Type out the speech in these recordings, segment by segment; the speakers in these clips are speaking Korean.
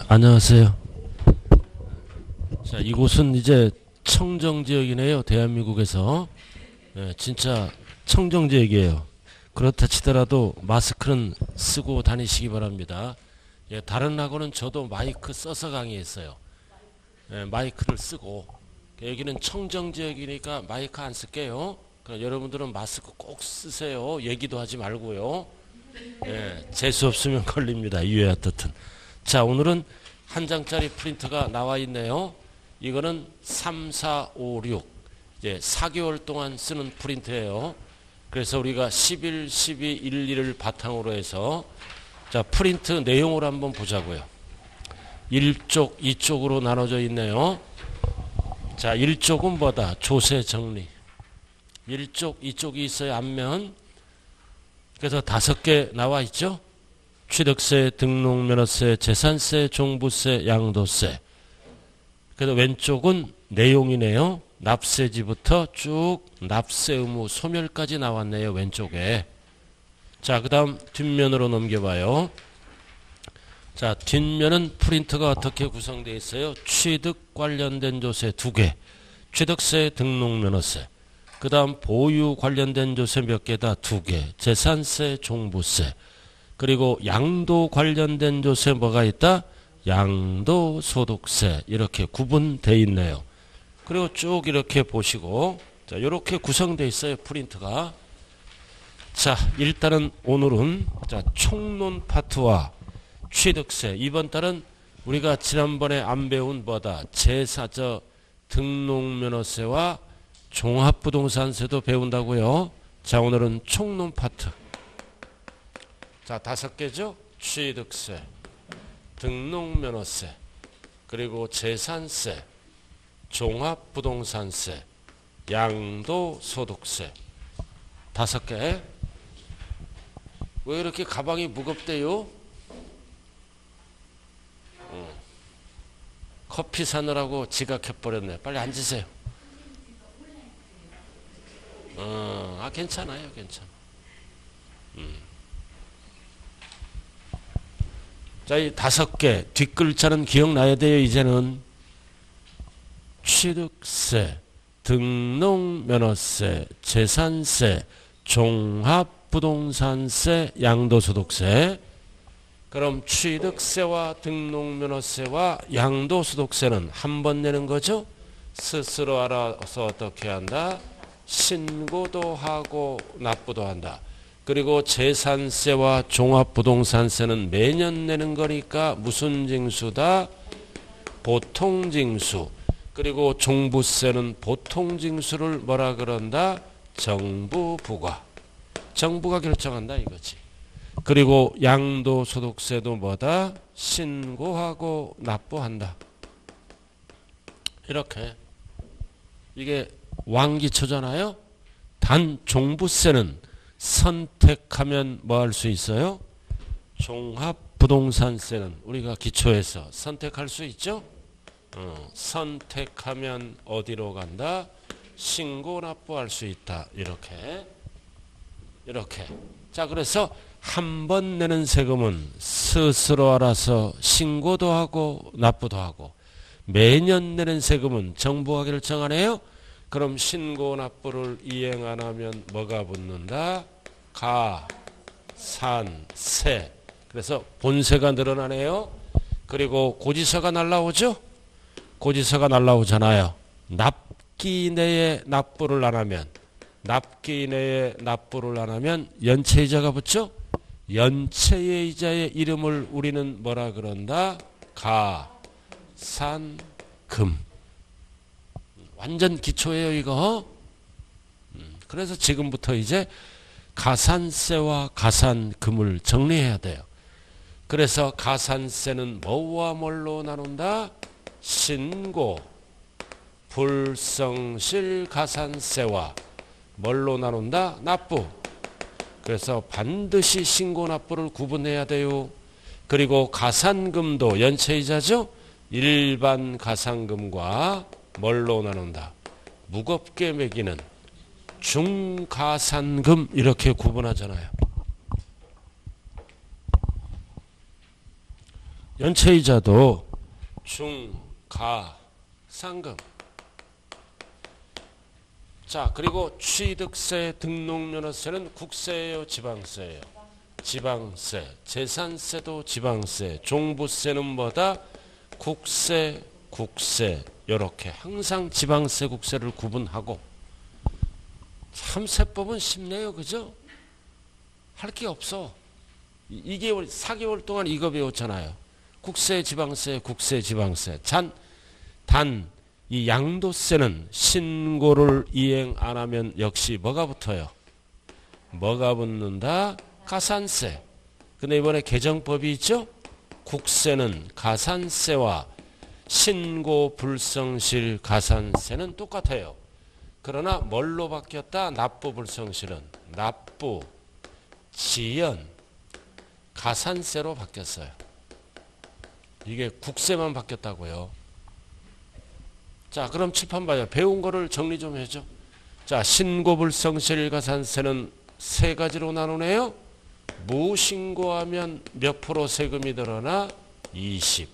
안녕하세요. 자, 이곳은 이제 청정지역이네요. 대한민국에서. 진짜 청정지역이에요. 그렇다 치더라도 마스크는 쓰고 다니시기 바랍니다. 다른 학원은 저도 마이크 써서 강의했어요. 마이크를 쓰고. 여기는 청정지역이니까 마이크 안 쓸게요. 그러니까 여러분들은 마스크 꼭 쓰세요. 얘기도 하지 말고요. 재수 없으면 걸립니다. 이외와 뜻은. 자, 오늘은 한 장짜리 프린트가 나와 있네요. 이거는 3, 4, 5, 6 이제 4개월 동안 쓰는 프린트예요. 그래서 우리가 11, 12, 1, 2를 바탕으로 해서 자, 프린트 내용을 한번 보자고요. 1쪽, 2쪽으로 나눠져 있네요. 자, 1쪽은 뭐다? 조세 정리. 1쪽, 2쪽이 있어요. 앞면. 그래서 5개 나와 있죠. 취득세, 등록면허세, 재산세, 종부세, 양도세. 그래서 왼쪽은 내용이네요. 납세지부터 쭉 납세 의무 소멸까지 나왔네요. 왼쪽에. 자, 그 다음 뒷면으로 넘겨봐요. 자, 뒷면은 프린트가 어떻게 구성되어 있어요? 취득 관련된 조세 2개. 취득세, 등록면허세. 그 다음 보유 관련된 조세 몇 개다? 2개. 재산세, 종부세. 그리고 양도 관련된 조세 뭐가 있다? 양도소득세. 이렇게 구분되어 있네요. 그리고 쭉 이렇게 보시고 자, 이렇게 구성되어 있어요. 프린트가. 자, 일단은 오늘은 자, 총론 파트와 취득세. 이번 달은 우리가 지난번에 안 배운 뭐다? 제사저 등록면허세와 종합부동산세도 배운다고요. 자, 오늘은 총론 파트. 자, 5개죠. 취득세, 등록면허세, 그리고 재산세, 종합부동산세, 양도소득세. 5개. 왜 이렇게 가방이 무겁대요? 커피 사느라고 지각해버렸네. 빨리 앉으세요. 괜찮아요. 괜찮아. 자, 이 5개 뒷글자는 기억나야 돼요. 이제는 취득세, 등록면허세, 재산세, 종합부동산세, 양도소득세. 그럼 취득세와 등록면허세와 양도소득세는 한 번 내는 거죠. 스스로 알아서 어떻게 한다? 신고도 하고 납부도 한다. 그리고 재산세와 종합부동산세는 매년 내는 거니까 무슨 징수다? 보통징수. 그리고 종부세는 보통징수를 뭐라 그런다? 정부 부과. 정부가 결정한다 이거지. 그리고 양도소득세도 뭐다? 신고하고 납부한다. 이렇게. 이게 왕기초잖아요. 단 종부세는 선택하면 뭐 할 수 있어요? 종합부동산세는 우리가 기초에서 선택할 수 있죠? 선택하면 어디로 간다? 신고 납부할 수 있다. 이렇게. 이렇게. 자, 그래서 한 번 내는 세금은 스스로 알아서 신고도 하고 납부도 하고, 매년 내는 세금은 정부가 결정하네요. 그럼 신고 납부를 이행 안 하면 뭐가 붙는다? 가산세. 그래서 본세가 늘어나네요. 그리고 고지서가 날라오죠. 고지서가 날라오잖아요. 납기 내에 납부를 안 하면, 납기 내에 납부를 안 하면 연체이자가 붙죠. 연체의 이자의 이름을 우리는 뭐라 그런다? 가산금. 완전 기초예요 이거. 그래서 지금부터 이제 가산세와 가산금을 정리해야 돼요. 그래서 가산세는 뭐와 뭘로 나눈다? 신고, 불성실 가산세와 뭘로 나눈다? 납부. 그래서 반드시 신고 납부를 구분해야 돼요. 그리고 가산금도 연체이자죠. 일반 가산금과 뭘로 나눈다? 무겁게 매기는 중가산금 이렇게 구분하잖아요. 연체이자도 중, 가, 상금. 자, 그리고 취득세, 등록연화세는 국세예요, 지방세예요? 지방세. 재산세도 지방세. 종부세는 뭐다? 국세, 국세. 요렇게 항상 지방세, 국세를 구분하고. 참 세법은 쉽네요, 그죠? 할 게 없어. 2개월, 4개월 동안 이거 배웠잖아요. 국세, 지방세, 국세, 지방세. 단, 이 양도세는 신고를 이행 안 하면 역시 뭐가 붙어요? 뭐가 붙는다? 가산세. 근데 이번에 개정법이 있죠? 국세는 가산세와 신고 불성실 가산세는 똑같아요. 그러나 뭘로 바뀌었다? 납부 불성실은 납부, 지연, 가산세로 바뀌었어요. 이게 국세만 바뀌었다고요. 자, 그럼 칠판 봐요. 배운 거를 정리 좀 해줘. 자, 신고불성실 가산세는 세 가지로 나누네요. 무신고하면 몇 프로 세금이 늘어나? 20.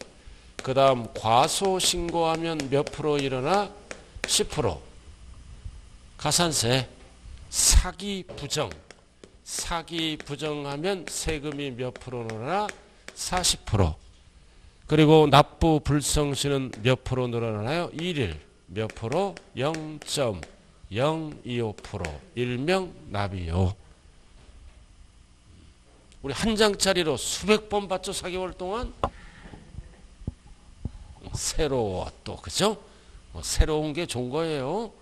그 다음 과소신고하면 몇 프로 일어나? 10%. 가산세. 사기 부정. 사기 부정하면 세금이 몇 프로 늘어나? 40%. 그리고 납부 불성실은 몇 프로 늘어나나요? 1일 몇 프로? 0.025%. 일명 납이요. 우리 한 장짜리로 수백 번 봤죠? 4개월 동안? 새로워 또, 그죠? 새로운 게 좋은 거예요.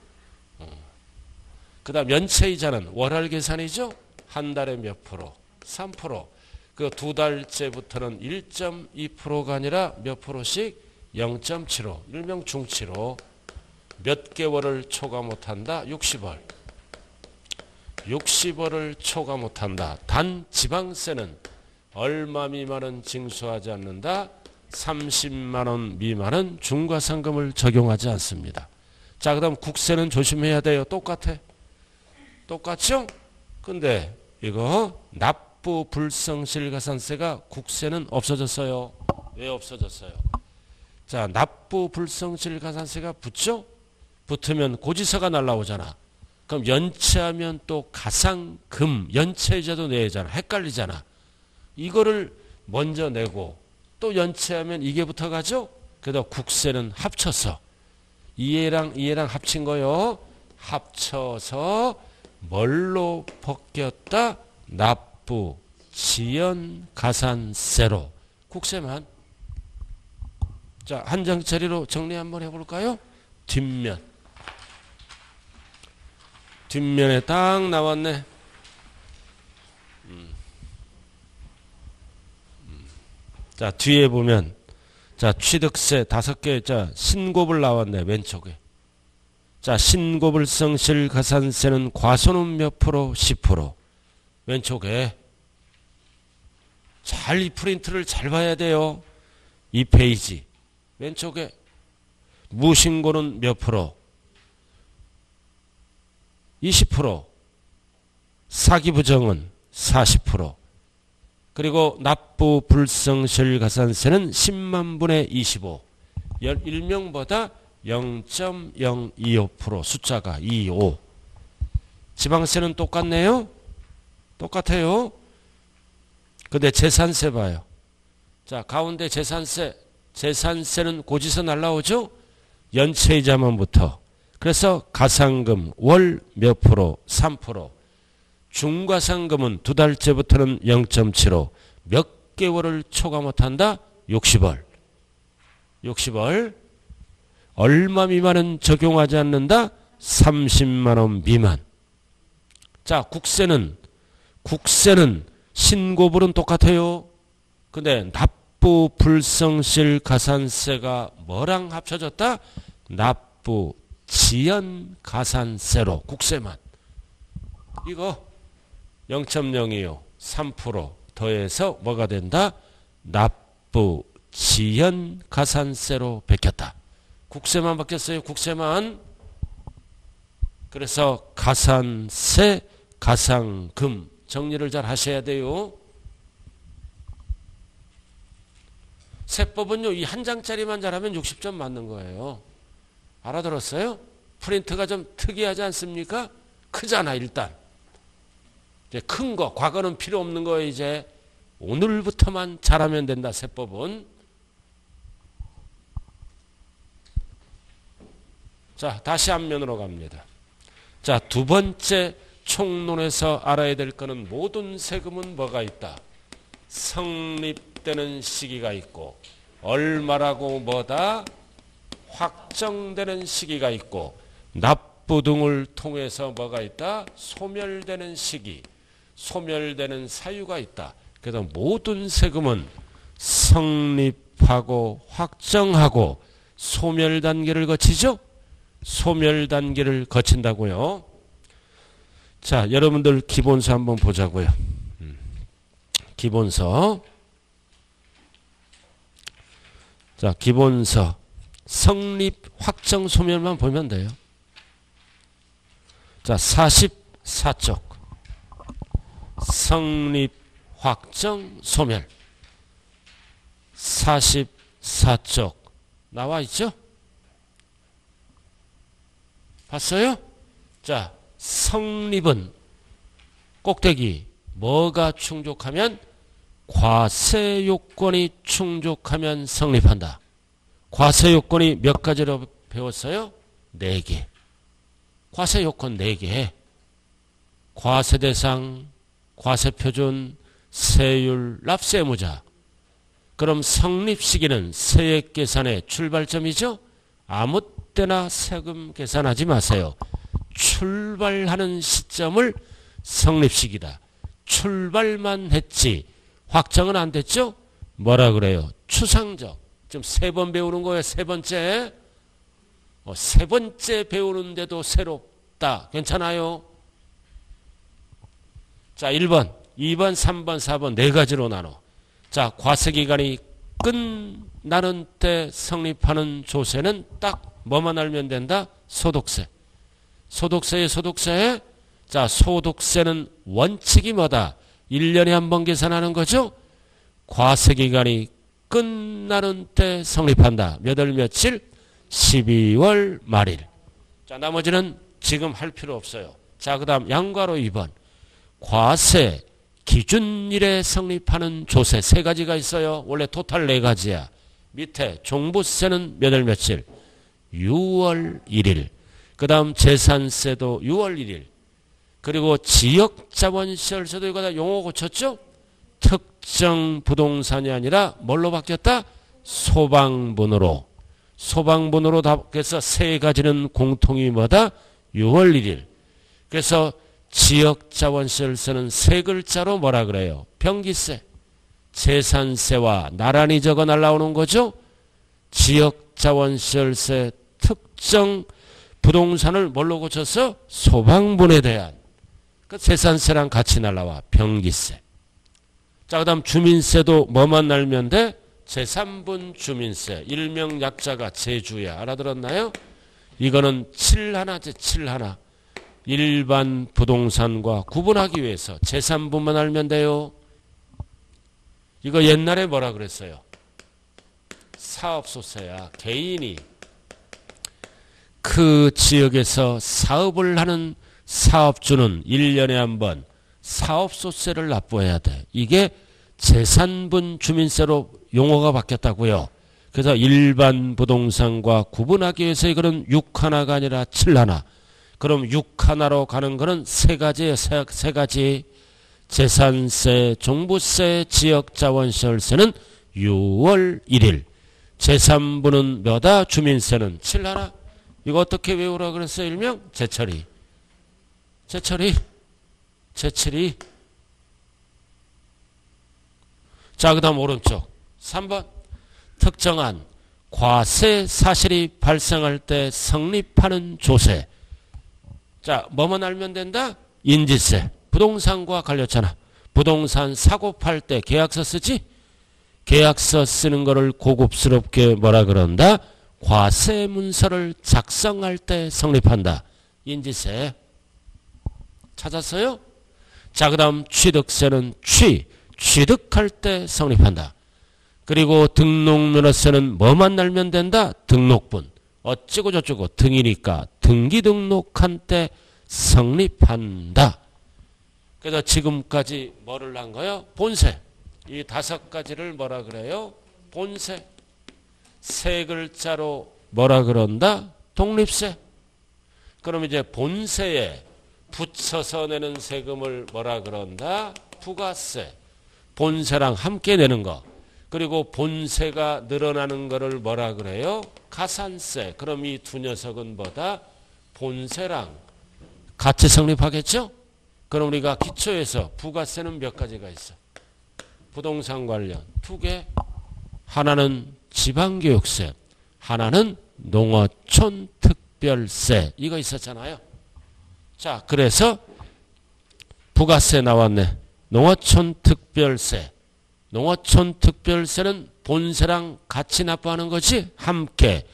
그 다음 연체이자는 월할 계산이죠? 한 달에 몇 프로? 3%. 그 두 달째부터는 1.2%가 아니라 몇 프로씩? 0.75. 일명 중치로. 몇 개월을 초과 못한다? 60월. 60월을 초과 못한다. 단 지방세는 얼마 미만은 징수하지 않는다? 30만원 미만은 중과상금을 적용하지 않습니다. 자, 그 다음 국세는 조심해야 돼요. 똑같아. 똑같죠? 근데 이거 납부 불성실 가산세가 국세는 없어졌어요. 왜 없어졌어요? 자, 납부 불성실 가산세가 붙죠? 붙으면 고지서가 날라오잖아. 그럼 연체하면 또 가상금, 연체이자도 내야 되잖아. 헷갈리잖아. 이거를 먼저 내고 또 연체하면 이게 붙어가죠? 그래서 국세는 합쳐서 이해랑 합친 거요. 합쳐서 뭘로 벗겼다? 납부, 지연, 가산세로. 국세만. 자, 한 장짜리로 정리 한번 해볼까요? 뒷면. 뒷면에 딱 나왔네. 자, 뒤에 보면, 자, 취득세 5개, 자, 신고불 나왔네, 왼쪽에. 자, 신고불성실 가산세는 과소는 몇 프로? 10%. 왼쪽에. 잘 이 프린트를 잘 봐야 돼요. 이 페이지. 왼쪽에. 무신고는 몇 프로? 20%. 사기부정은 40%. 그리고 납부 불성실 가산세는 10만 분의 25. 일명보다 0.025% 숫자가 25. 지방세는 똑같네요. 똑같아요. 근데 재산세 봐요. 자, 가운데 재산세는 고지서 날라오죠? 연체이자만부터. 그래서 가상금 월 몇 프로? 3%. 중과상금은 두 달째부터는 0.75. 몇 개월을 초과 못한다? 60월. 60월. 얼마 미만은 적용하지 않는다? 30만원 미만. 자, 국세는 신고불은 똑같아요. 근데 납부 불성실 가산세가 뭐랑 합쳐졌다? 납부 지연 가산세로 국세만. 이거 0.025 3% 더해서 뭐가 된다? 납부 지연 가산세로 베꼈다. 국세만 바뀌었어요. 국세만. 그래서 가산세, 가상금 정리를 잘 하셔야 돼요. 세법은요, 이 한 장짜리만 잘하면 60점 맞는 거예요. 알아들었어요? 프린트가 좀 특이하지 않습니까? 크잖아, 일단. 이제 큰 거, 과거는 필요 없는 거예요, 이제. 오늘부터만 잘하면 된다, 세법은. 자, 다시 앞면으로 갑니다. 자, 두 번째 총론에서 알아야 될 거는 모든 세금은 뭐가 있다? 성립되는 시기가 있고, 얼마라고 뭐다? 확정되는 시기가 있고, 납부 등을 통해서 뭐가 있다? 소멸되는 시기, 소멸되는 사유가 있다. 그래서 모든 세금은 성립하고 확정하고 소멸 단계를 거치죠? 소멸 단계를 거친다고요. 자, 여러분들 기본서 한번 보자고요. 기본서. 자, 기본서. 성립, 확정, 소멸만 보면 돼요. 자, 44쪽. 성립, 확정, 소멸. 44쪽. 나와 있죠? 봤어요? 자, 성립은 꼭대기 뭐가 충족하면? 과세 요건이 충족하면 성립한다. 과세 요건이 몇 가지로 배웠어요? 4개. 과세 요건 4개. 과세 대상, 과세 표준, 세율, 납세무자. 그럼 성립 시기는 세액 계산의 출발점이죠? 아무 때나 세금 계산하지 마세요. 출발하는 시점을 성립시기다. 출발만 했지 확정은 안 됐죠? 뭐라 그래요? 추상적. 지금 3번 배우는 거예요. 3번째. 3번째 배우는데도 새롭다. 괜찮아요? 자, 1번, 2번, 3번, 4번 4가지로 나눠. 자, 과세기간이 끝나는 때 성립하는 조세는 딱 뭐만 알면 된다? 소득세. 소득세에 소득세. 자, 소득세는 원칙이 뭐다? 1년에 한 번 계산하는 거죠? 과세기간이 끝나는 때 성립한다. 몇 월 며칠? 12월 말일. 자, 나머지는 지금 할 필요 없어요. 자, 그 다음 양괄호 2번. 과세 기준일에 성립하는 조세 3가지가 있어요. 원래 토탈 4가지야. 밑에 종부세는 몇 월 며칠? 6월 1일. 그 다음 재산세도 6월 1일. 그리고 지역자본시설세도 이거 다 용어 고쳤죠? 특정 부동산이 아니라 뭘로 바뀌었다? 소방분으로. 소방분으로 바뀌어서 3가지는 공통이 뭐다? 6월 1일. 그래서 지역자본시설세는 3글자로 뭐라 그래요? 병기세. 재산세와 나란히 적어 날라오는 거죠? 지역자본시설세 특정 부동산을 뭘로 고쳐서? 소방분에 대한. 그 재산세랑 같이 날라와. 병기세. 자, 그 다음 주민세도 뭐만 날면 돼? 제3분 주민세. 일명 약자가 제주야. 알아들었나요? 이거는 7하나제 7하나. 일반 부동산과 구분하기 위해서 제3분만 알면 돼요. 이거 옛날에 뭐라 그랬어요? 사업소세야. 개인이 그 지역에서 사업을 하는 사업주는 1년에 한 번 사업소세를 납부해야 돼. 이게 제3분 주민세로 용어가 바뀌었다고요. 그래서 일반 부동산과 구분하기 위해서 이거는 6하나가 아니라 7하나. 그럼 6하나로 가는 거는 3가지예요. 3가지. 재산세, 종부세, 지역자원시설세는 6월 1일. 제3부는 몇다? 주민세는 7하나. 이거 어떻게 외우라 그랬어요? 일명 제철이. 제철이. 제철이. 자, 그 다음 오른쪽 3번. 특정한 과세 사실이 발생할 때 성립하는 조세. 자, 뭐만 알면 된다? 인지세. 부동산과 관련잖아. 부동산 사고 팔 때 계약서 쓰지? 계약서 쓰는 거를 고급스럽게 뭐라 그런다? 과세 문서를 작성할 때 성립한다. 인지세. 찾았어요? 자, 그 다음 취득세는 취득할 때 성립한다. 그리고 등록면허세는 뭐만 날면 된다? 등록분. 어쩌고 저쩌고 등이니까 등기 등록한 때 성립한다. 그래서 지금까지 뭐를 한 거예요? 본세. 이 5가지를 뭐라 그래요? 본세. 세 글자로 뭐라 그런다? 독립세. 그럼 이제 본세에 붙여서 내는 세금을 뭐라 그런다? 부가세. 본세랑 함께 내는 거. 그리고 본세가 늘어나는 거를 뭐라 그래요? 가산세. 그럼 이 두 녀석은 뭐다? 본세랑 같이 성립하겠죠? 그럼 우리가 기초에서 부가세는 몇 가지가 있어? 부동산 관련 2개. 하나는 지방교육세. 하나는 농어촌 특별세. 이거 있었잖아요. 자, 그래서 부가세 나왔네. 농어촌 특별세. 농어촌 특별세는 본세랑 같이 납부하는 거지? 함께.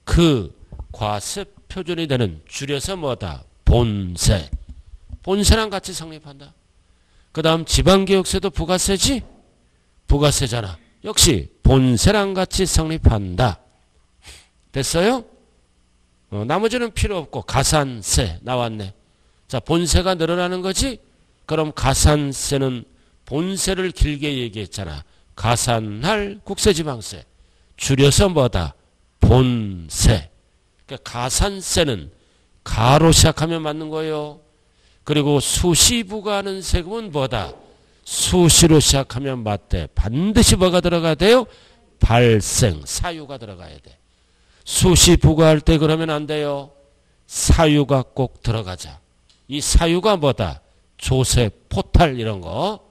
그 과세 표준이 되는 줄여서 뭐다? 본세. 본세랑 같이 성립한다. 그 다음 지방교육세도 부가세지? 부가세잖아. 역시 본세랑 같이 성립한다. 됐어요? 나머지는 필요 없고 가산세 나왔네. 자, 본세가 늘어나는 거지? 그럼 가산세는 본세를 길게 얘기했잖아. 가산할 국세지방세. 줄여서 뭐다? 본세. 그러니까 가산세는 가로 시작하면 맞는 거예요. 그리고 수시 부과하는 세금은 뭐다? 수시로 시작하면 맞대. 반드시 뭐가 들어가야 돼요? 발생, 사유가 들어가야 돼. 수시 부과할 때 그러면 안 돼요. 사유가 꼭 들어가자. 이 사유가 뭐다? 조세, 포탈 이런 거.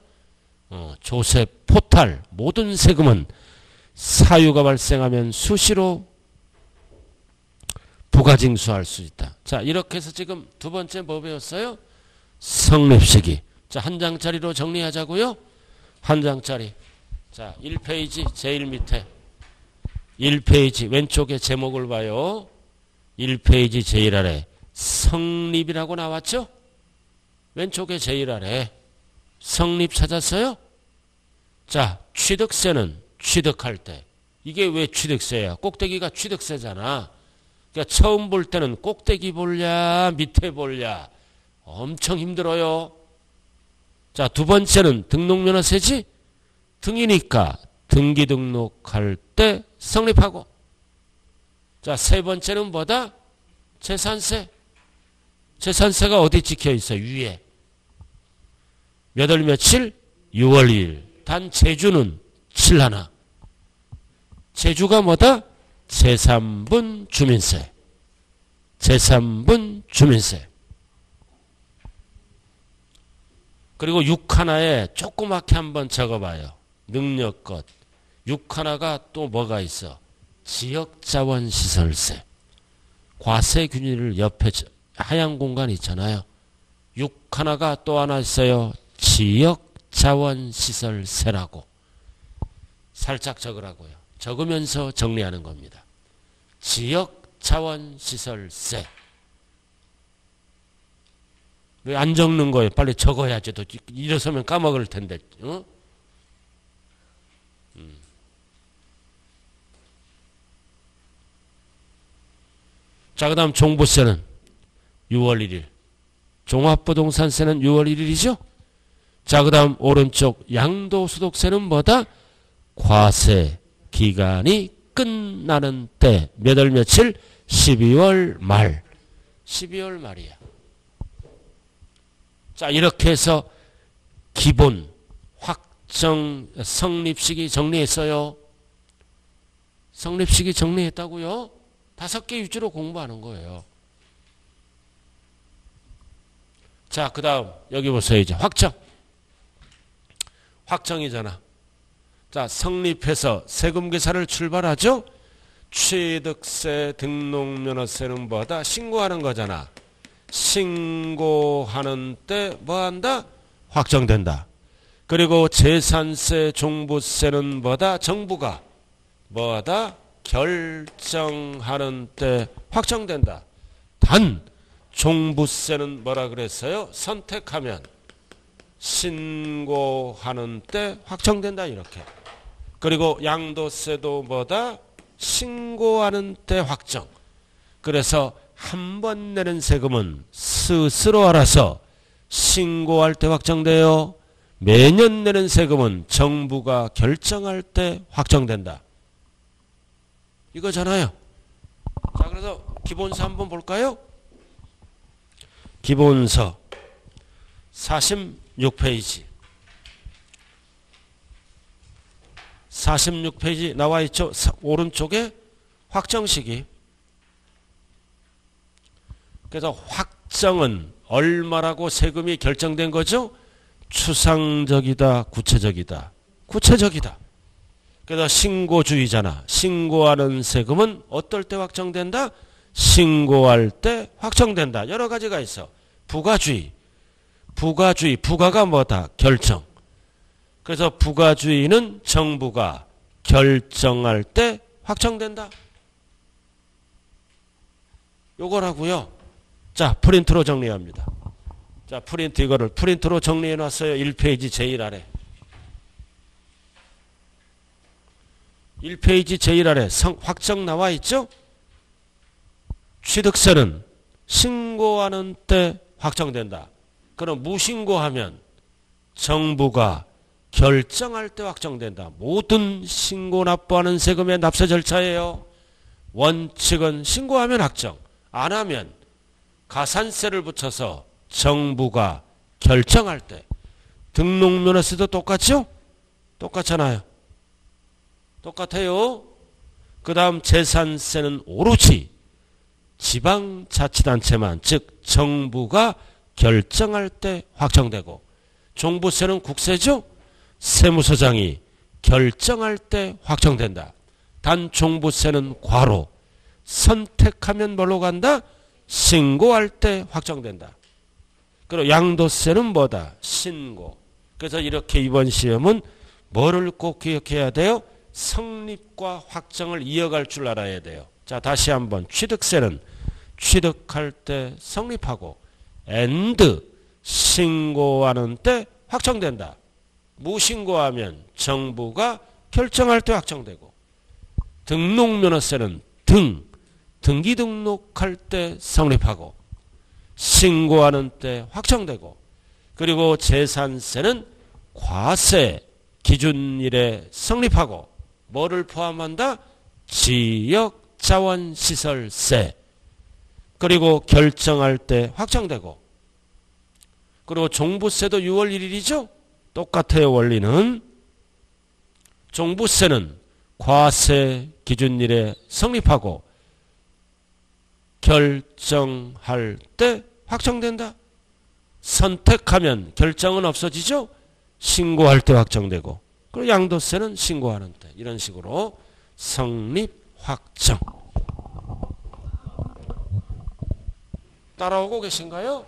조세, 포탈 모든 세금은 사유가 발생하면 수시로 부가징수할 수 있다. 자, 이렇게 해서 지금 두 번째 뭐 배웠어요? 성립시기. 자, 한 장짜리로 정리하자고요. 한 장짜리. 자, 1페이지 제일 밑에 1페이지 왼쪽에 제목을 봐요. 1페이지 제일 아래 성립이라고 나왔죠? 왼쪽에 제일 아래 성립 찾았어요? 자, 취득세는 취득할 때. 이게 왜 취득세야? 꼭대기가 취득세잖아. 그러니까 처음 볼 때는 꼭대기 볼랴 밑에 볼랴 엄청 힘들어요. 자, 두 번째는 등록면허세지? 등이니까 등기 등록할 때 성립하고. 자, 세 번째는 뭐다? 재산세. 재산세가 어디 찍혀 있어? 위에. 몇 월 며칠? 6월 2일. 단 제주는 7하나. 제주가 뭐다? 제3분 주민세. 제3분 주민세. 그리고 6하나에 조그맣게 한번 적어봐요. 능력것. 6하나가 또 뭐가 있어? 지역자원시설세. 과세균일을 옆에 하얀 공간 있잖아요. 6하나가 또 하나 있어요. 지역자원시설세라고. 살짝 적으라고요. 적으면서 정리하는 겁니다. 지역자원시설세. 왜 안 적는 거예요? 빨리 적어야지. 또 일어서면 까먹을 텐데. 어? 자, 그 다음 종부세는 6월 1일. 종합부동산세는 6월 1일이죠? 자, 그 다음 오른쪽 양도소득세는 뭐다? 과세 기간이 끝나는 때. 몇 월 며칠? 12월 말. 12월 말이야. 자, 이렇게 해서 기본 확정 성립시기 정리했어요. 성립시기 정리했다고요? 5개 위주로 공부하는 거예요. 자, 그 다음 여기 보세요. 이제 확정. 확정이잖아. 자, 성립해서 세금 계산을 출발하죠. 취득세, 등록면허세는 뭐다? 신고하는 거잖아. 신고하는 때 뭐한다? 확정된다. 그리고 재산세, 종부세는 뭐다? 정부가 뭐하다? 결정하는 때 확정된다. 단 종부세는 뭐라 그랬어요? 선택하면 신고하는 때 확정된다. 이렇게. 그리고 양도세도 뭐다? 신고하는 때 확정. 그래서 한 번 내는 세금은 스스로 알아서 신고할 때 확정돼요. 매년 내는 세금은 정부가 결정할 때 확정된다. 이거잖아요. 자, 그래서 기본서 한번 볼까요? 기본서 46페이지. 46페이지 나와 있죠? 오른쪽에 확정시기. 그래서 확정은 얼마라고 세금이 결정된 거죠? 추상적이다, 구체적이다. 구체적이다. 그래서 신고주의잖아. 신고하는 세금은 어떨 때 확정된다? 신고할 때 확정된다. 여러 가지가 있어. 부가주의. 부가주의. 부가가 뭐다? 결정. 그래서 부가주의는 정부가 결정할 때 확정된다. 요거라고요. 자, 프린트로 정리합니다. 자, 프린트 이거를 프린트로 정리해 놨어요. 1페이지 제일 아래. 1페이지 제일 아래 확정 나와 있죠? 취득세는 신고하는 때 확정된다. 그럼 무신고하면 정부가 결정할 때 확정된다. 모든 신고 납부하는 세금의 납세 절차예요. 원칙은 신고하면 확정. 안 하면 가산세를 붙여서 정부가 결정할 때. 등록면허세도 똑같죠? 똑같잖아요. 똑같아요. 그 다음 재산세는 오로지 지방자치단체만, 즉 정부가 결정할 때 확정되고, 종부세는 국세죠? 세무서장이 결정할 때 확정된다. 단 종부세는 과로. 선택하면 뭘로 간다? 신고할 때 확정된다. 그리고 양도세는 뭐다? 신고. 그래서 이렇게 이번 시험은 뭐를 꼭 기억해야 돼요? 성립과 확정을 이어갈 줄 알아야 돼요. 자, 다시 한번. 취득세는 취득할 때 성립하고 and 신고하는 때 확정된다. 무신고하면 정부가 결정할 때 확정되고, 등록면허세는 등기 등록할 때 성립하고 신고하는 때 확정되고, 그리고 재산세는 과세 기준일에 성립하고 뭐를 포함한다? 지역자원시설세. 그리고 결정할 때 확정되고, 그리고 종부세도 6월 1일이죠? 똑같아요. 원리는 종부세는 과세 기준일에 성립하고 결정할 때 확정된다. 선택하면 결정은 없어지죠? 신고할 때 확정되고, 그리고 양도세는 신고하는 때. 이런 식으로 성립, 확정. 따라오고 계신가요?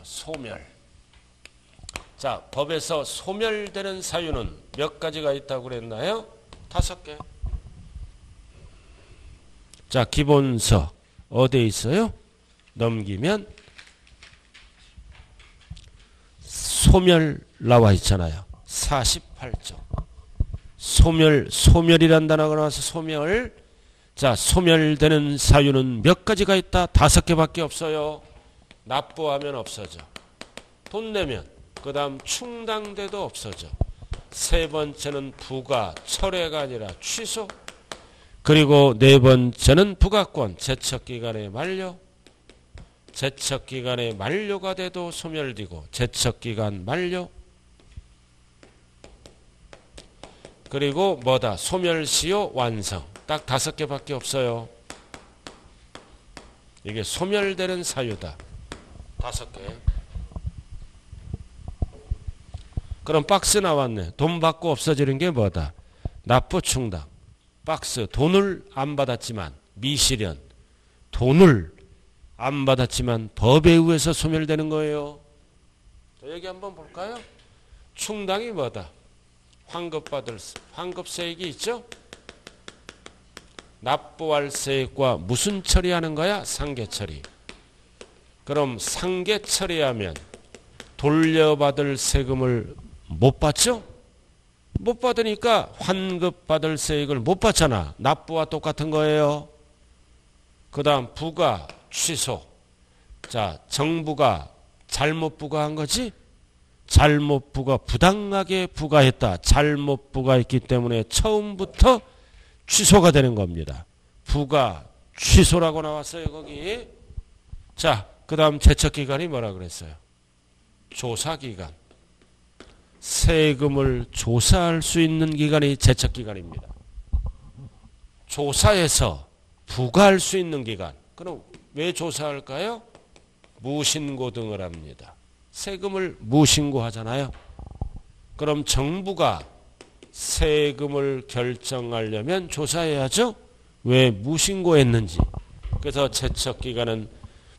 소멸. 자, 법에서 소멸되는 사유는 몇 가지가 있다고 그랬나요? 5개. 자, 기본서 어디에 있어요? 넘기면 소멸 나와 있잖아요. 48조. 소멸이란 단어가 나와서 소멸. 자, 소멸되는 사유는 몇 가지가 있다? 5개밖에 없어요. 납부하면 없어져. 돈 내면. 그 다음 충당돼도 없어져. 세 번째는 부가, 철회가 아니라 취소. 그리고 네 번째는 부가권, 제척기간의 만료. 제척기간의 만료가 돼도 소멸되고, 제척기간 만료. 그리고 뭐다? 소멸시효 완성. 딱 5개밖에 없어요. 이게 소멸되는 사유다. 5개. 그럼 박스 나왔네. 돈 받고 없어지는 게 뭐다? 납부 충당. 박스. 돈을 안 받았지만, 미실현. 돈을 안 받았지만 법에 의해서 소멸되는 거예요. 자, 여기 한번 볼까요? 충당이 뭐다? 환급받을 환급세액이 있죠? 납부할 세액과 무슨 처리하는 거야? 상계 처리. 그럼 상계 처리하면 돌려받을 세금을 못 받죠? 못 받으니까 환급받을 세액을 못 받잖아. 납부와 똑같은 거예요. 그 다음 부과, 취소. 자, 정부가 잘못 부과한 거지? 잘못 부과, 부당하게 부과했다. 잘못 부과했기 때문에 처음부터 취소가 되는 겁니다. 부과, 취소라고 나왔어요, 거기. 자, 그 다음 제척기간이 뭐라 그랬어요? 조사기간. 세금을 조사할 수 있는 기간이 제척기간입니다. 조사해서 부과할 수 있는 기간. 그럼 왜 조사할까요? 무신고 등을 합니다. 세금을 무신고하잖아요. 그럼 정부가 세금을 결정하려면 조사해야죠. 왜 무신고했는지. 그래서 제척기간은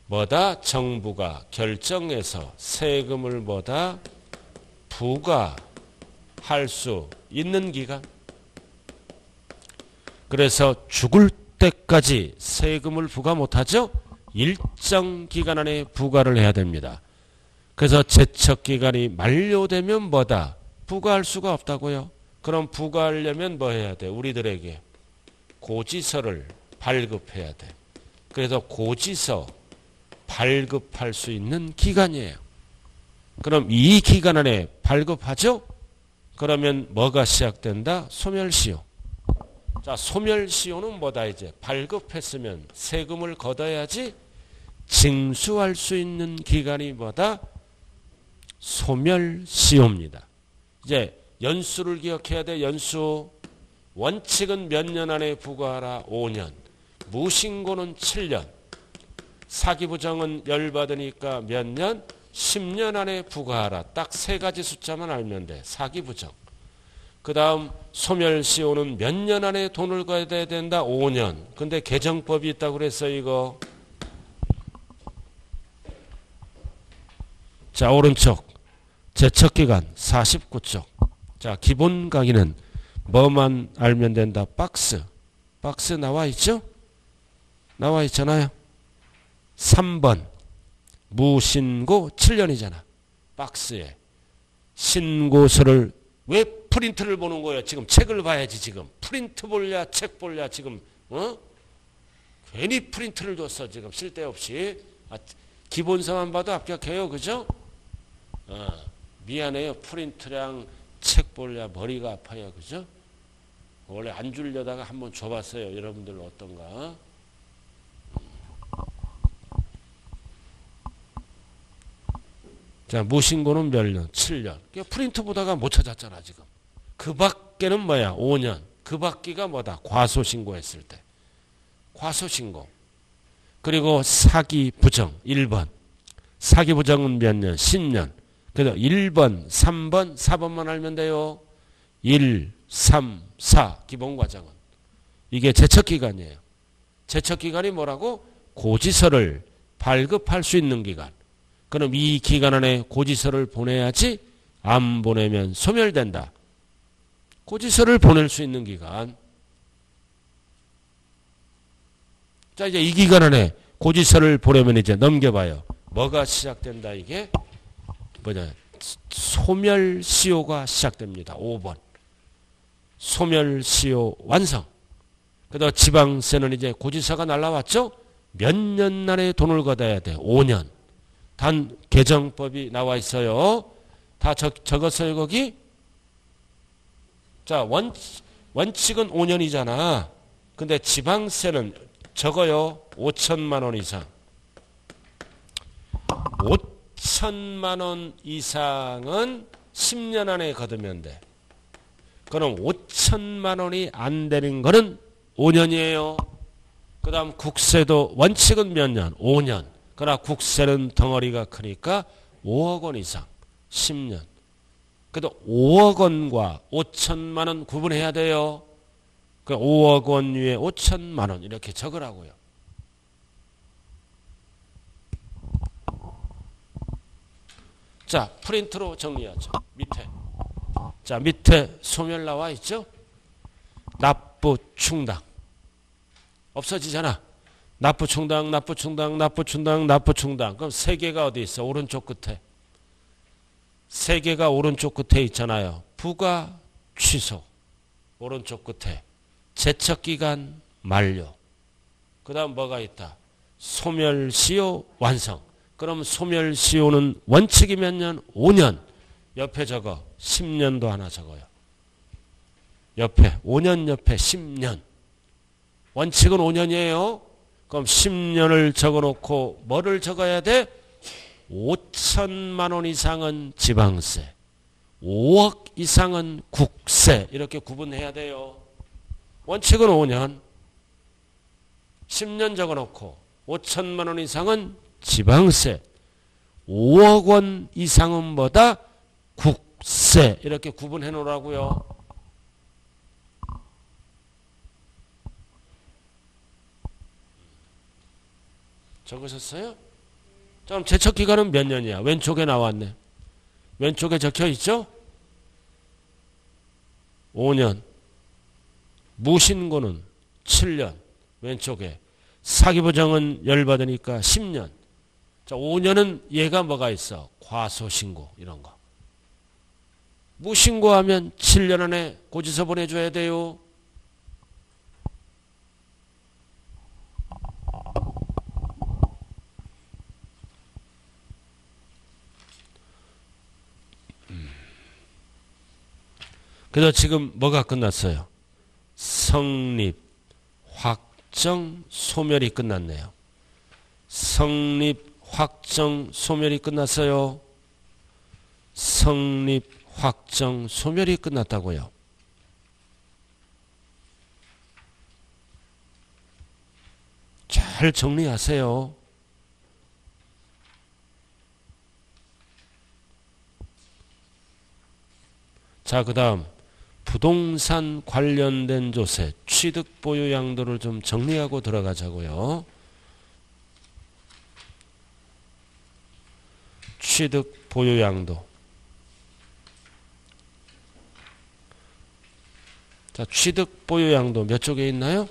뭐다? 정부가 결정해서 세금을 뭐다? 부과할 수 있는 기간. 그래서 죽을 때까지 세금을 부과 못하죠. 일정 기간 안에 부과를 해야 됩니다. 그래서 제척기간이 만료되면 뭐다? 부과할 수가 없다고요. 그럼 부과하려면 뭐 해야 돼? 우리들에게 고지서를 발급해야 돼. 그래서 고지서 발급할 수 있는 기간이에요. 그럼 이 기간 안에 발급하죠? 그러면 뭐가 시작된다? 소멸시효. 자, 소멸시효는 뭐다 이제? 발급했으면 세금을 걷어야지 징수할 수 있는 기간이 뭐다? 소멸시효입니다. 이제 연수를 기억해야 돼. 연수. 원칙은 몇 년 안에 부과하라? 5년. 무신고는 7년. 사기부정은 열받으니까 몇 년? 10년 안에 부과하라. 딱 세 가지 숫자만 알면 돼. 사기부정. 그 다음 소멸시효는 몇 년 안에 돈을 걷어야 된다? 5년. 근데 개정법이 있다고 그랬어 이거. 자, 오른쪽 제척기간 49쪽. 자, 기본 강의는 뭐만 알면 된다? 박스. 박스 나와 있죠? 나와 있잖아요. 3번 무신고 7년이잖아. 박스에 신고서를 왜 프린트를 보는 거예요? 지금 책을 봐야지. 지금 프린트 볼랴 책 볼랴 지금 괜히 프린트를 줬어. 지금 쓸데없이. 기본서만 봐도 합격해요. 그죠? 미안해요. 프린트랑 책 볼랴 머리가 아파요. 그죠? 원래 안 주려다가 한번 줘봤어요. 여러분들 어떤가? 자, 무신고는 몇 년? 7년. 프린트 보다가 못 찾았잖아, 지금. 그 밖에는 뭐야? 5년. 그 밖이가 뭐다? 과소신고했을 때. 과소신고. 그리고 사기부정 1번. 사기부정은 몇 년? 10년. 그래서 1번, 3번, 4번만 알면 돼요. 1, 3, 4 기본과정은. 이게 제척기간이에요. 제척기간이 뭐라고? 고지서를 발급할 수 있는 기간. 그럼 이 기간 안에 고지서를 보내야지. 안 보내면 소멸된다. 고지서를 보낼 수 있는 기간. 자, 이제 이 기간 안에 고지서를 보내면 이제 넘겨봐요. 뭐가 시작된다 이게? 뭐냐? 소멸시효가 시작됩니다. 5번. 소멸시효 완성. 그다음 지방세는 이제 고지서가 날라왔죠? 몇 년 안에 돈을 걷어야 돼? 5년. 단 개정법이 나와 있어요. 다 적었어요 거기? 자, 원칙은 5년이잖아. 근데 지방세는 적어요. 5천만 원 이상. 5천만 원 이상은 10년 안에 거두면 돼. 그럼 5천만 원이 안 되는 거는 5년이에요. 그 다음 국세도 원칙은 몇 년? 5년. 그러나 국세는 덩어리가 크니까 5억 원 이상 10년. 그래도 5억 원과 5천만 원 구분해야 돼요. 그 5억 원 위에 5천만 원 이렇게 적으라고요. 자, 프린트로 정리하죠. 밑에. 자, 밑에 소멸 나와 있죠? 납부 충당. 없어지잖아. 납부 충당, 납부 충당, 납부 충당, 납부 충당. 그럼 세 개가 어디 있어? 오른쪽 끝에. 세 개가 오른쪽 끝에 있잖아요. 부과, 취소. 오른쪽 끝에 제척기간 만료. 그 다음 뭐가 있다? 소멸시효 완성. 그럼 소멸시효는 원칙이 몇 년? 5년. 옆에 적어. 10년도 하나 적어요. 옆에 5년 옆에 10년. 원칙은 5년이에요. 그럼 10년을 적어놓고 뭐를 적어야 돼? 5천만 원 이상은 지방세, 5억 이상은 국세. 이렇게 구분해야 돼요. 원칙은 5년. 10년 적어놓고 5천만 원 이상은 지방세, 5억 원 이상은 뭐다? 국세. 이렇게 구분해 놓으라고요. 적으셨어요? 그럼 제척기간은 몇 년이야? 왼쪽에 나왔네. 왼쪽에 적혀 있죠? 5년. 무신고는 7년. 왼쪽에. 사기부정은 열받으니까 10년. 자, 5년은 얘가 뭐가 있어? 과소신고 이런 거. 무신고하면 7년 안에 고지서 보내줘야 돼요. 그래서 지금 뭐가 끝났어요? 성립, 확정, 소멸이 끝났네요. 성립, 확정, 소멸이 끝났어요. 성립, 확정, 소멸이 끝났다고요. 잘 정리하세요. 자, 그 다음 부동산 관련된 조세, 취득 보유 양도를 좀 정리하고 들어가자고요. 취득 보유 양도. 자, 취득 보유 양도 몇 쪽에 있나요?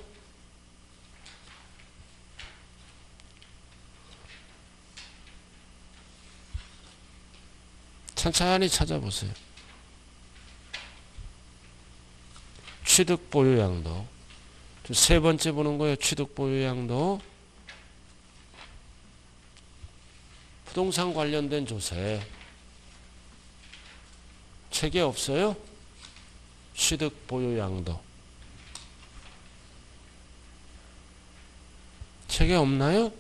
천천히 찾아보세요. 취득 보유 양도. 세 번째 보는 거예요. 취득 보유 양도. 부동산 관련된 조세. 책에 없어요? 취득 보유 양도. 책에 없나요?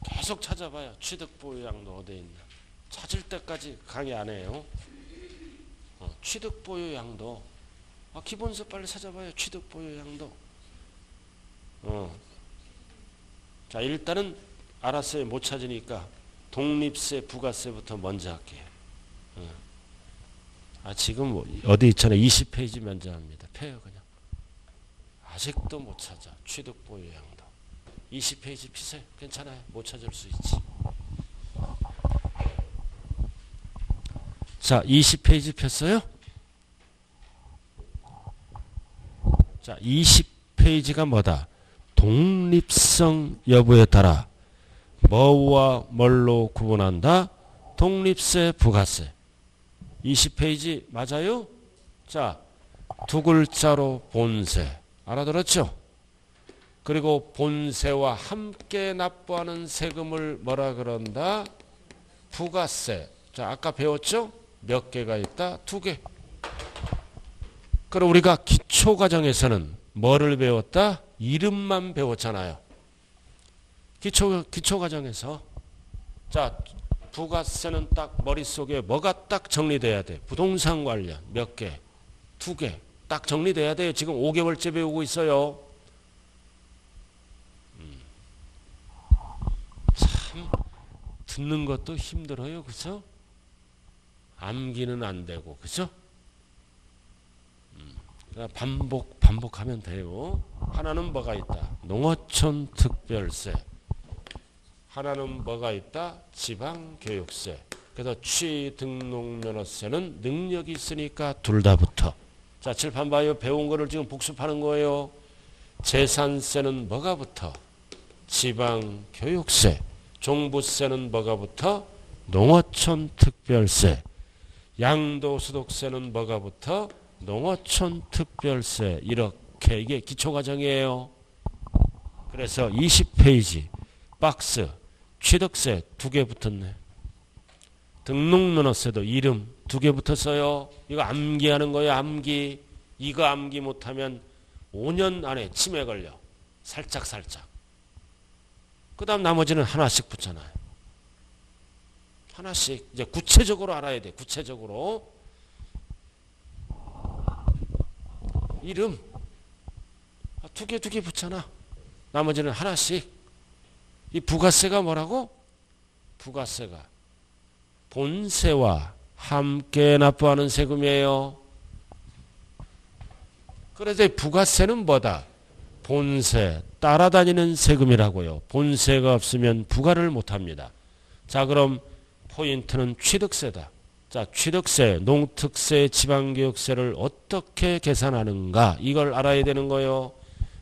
계속 찾아봐요. 취득 보유 양도 어디에 있나. 찾을 때까지 강의 안 해요. 취득 보유 양도. 기본서 빨리 찾아봐요. 취득 보유 양도. 자, 일단은 알았어요. 못 찾으니까 독립세, 부가세부터 먼저 할게요. 지금 어디 있잖아요. 20페이지 먼저 합니다. 펴요 그냥. 아직도 못 찾아. 취득 보유 양도. 20페이지 피세요. 괜찮아요. 못 찾을 수 있지. 자, 20페이지 폈어요? 자, 20페이지가 뭐다? 독립성 여부에 따라 뭐와 뭘로 구분한다? 독립세, 부가세. 20페이지 맞아요? 자, 두 글자로 본세. 알아들었죠? 그리고 본세와 함께 납부하는 세금을 뭐라 그런다? 부가세. 자, 아까 배웠죠? 몇 개가 있다? 2개. 그럼 우리가 기초과정에서는 뭐를 배웠다? 이름만 배웠잖아요. 기초과정에서. 자, 부가세는 딱 머릿속에 뭐가 딱 정리돼야 돼? 부동산 관련 몇 개? 2개. 딱 정리돼야 돼요. 지금 5개월째 배우고 있어요. 참 듣는 것도 힘들어요. 그죠? 암기는 안 되고. 그죠? 반복하면 돼요. 하나는 뭐가 있다? 농어촌 특별세. 하나는 뭐가 있다? 지방교육세. 그래서 취등록면허세는 능력이 있으니까 둘 다 붙어. 자, 칠판 봐요. 배운 거를 지금 복습하는 거예요. 재산세는 뭐가 붙어? 지방교육세. 종부세는 뭐가 붙어? 농어촌 특별세. 양도소득세는 뭐가 붙어? 농어촌 특별세. 이렇게 이게 기초과정이에요. 그래서 20페이지 박스 취득세 2개 붙었네. 등록면허세도 이름 2개 붙었어요. 이거 암기하는 거예요. 암기. 이거 암기 못하면 5년 안에 치매 걸려. 살짝. 그 다음 나머지는 하나씩 붙잖아요. 하나씩 이제 구체적으로 알아야 돼. 구체적으로. 이름 2개 붙잖아. 나머지는 하나씩. 이 부가세가 뭐라고? 부가세가 본세와 함께 납부하는 세금이에요. 그래서 부가세는 뭐다? 본세 따라다니는 세금이라고요. 본세가 없으면 부가를 못합니다. 자, 그럼 포인트는 취득세다. 자, 취득세, 농특세, 지방교육세를 어떻게 계산하는가? 이걸 알아야 되는 거예요.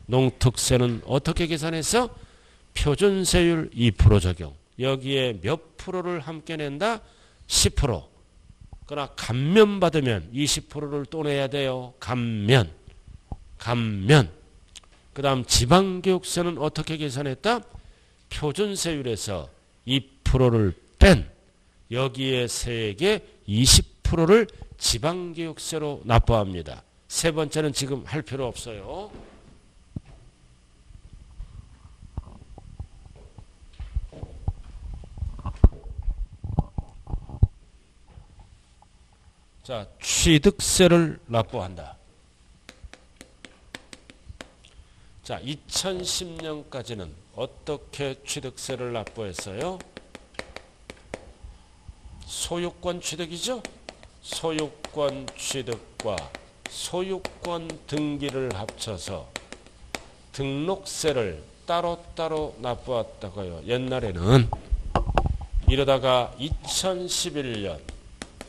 농특세는 어떻게 계산해서? 표준세율 2% 적용. 여기에 몇 프로를 함께 낸다? 10%. 그러나 감면받으면 20%를 또 내야 돼요. 감면. 그 다음 지방교육세는 어떻게 계산했다? 표준세율에서 2%를 뺀 여기에 세액의 20%를 지방교육세로 납부합니다. 세 번째는 지금 할 필요 없어요. 자, 취득세를 납부한다. 자, 2010년까지는 어떻게 취득세를 납부했어요? 소유권 취득이죠? 소유권 취득과 소유권 등기를 합쳐서 등록세를 따로따로 납부했다고요. 옛날에는. 이러다가 2011년